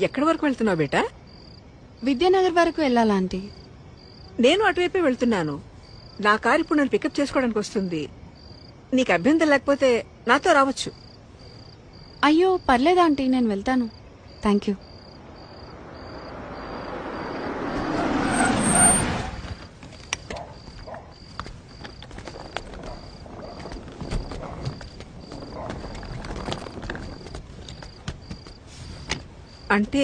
ఎక్కడి వరకు వెళ్తున్నావు బేటా? విద్యానగర్ వరకు వెళ్ళాలా ఆంటీ? నేను అటువైపే వెళ్తున్నాను. నా కారు ఇప్పుడు నన్ను పికప్ చేసుకోవడానికి వస్తుంది. నీకు అభ్యంతరం లేకపోతే నాతో రావచ్చు. అయ్యో పర్లేదా ఆంటీ, నేను వెళ్తాను. Thank you. అంటే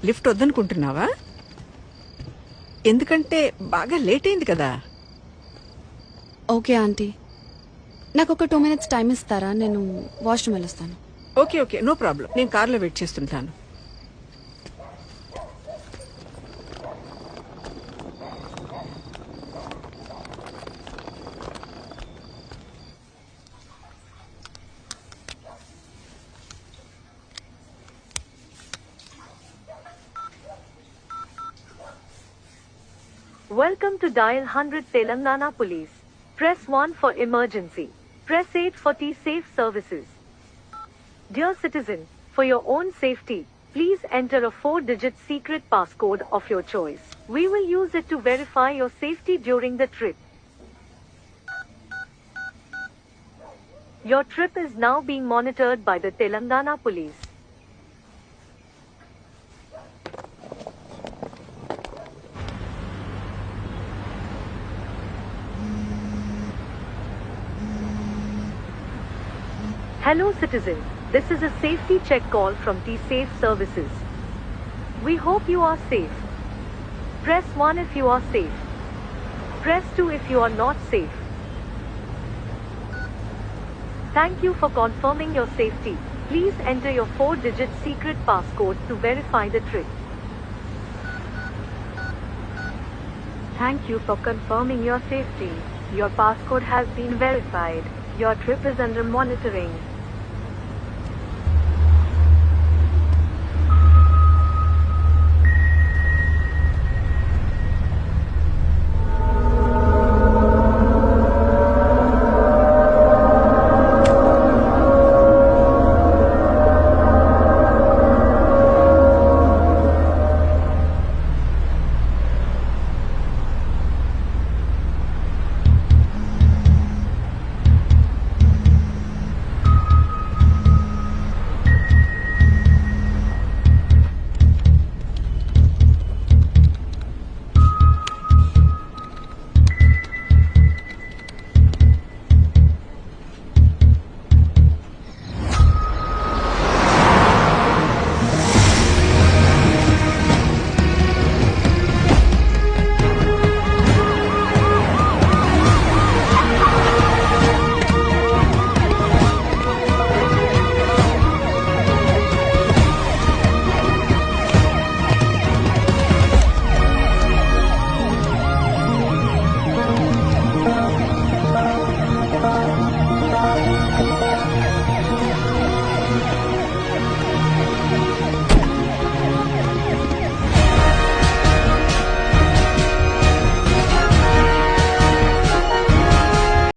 లిఫ్ట్ వద్దనుకుంటున్నావా? ఎందుకంటే బాగా లేట్ అయింది కదా. ఓకే ఆంటీ, నాకు ఒక 2 minutes టైం ఇస్తారా? నేను వాష్రూమ్ వెళ్ళొస్తాను. Okay okay, no problem. నేను కార్లో వెయిట్ చేస్తుంటాను. Welcome to Dial 100 Telangana Police. Press 1 for emergency. Press 8 for T-Safe services. Dear citizen, for your own safety, please enter a 4-digit secret passcode of your choice. We will use it to verify your safety during the trip. Your trip is now being monitored by the Telangana Police. Hello citizen, this is a safety check call from T-Safe services. We hope you are safe. Press 1 if you are safe. Press 2 if you are not safe. Thank you for confirming your safety. Please enter your 4-digit secret passcode to verify the trip. Thank you for confirming your safety. Your passcode has been verified. Your trip is under monitoring.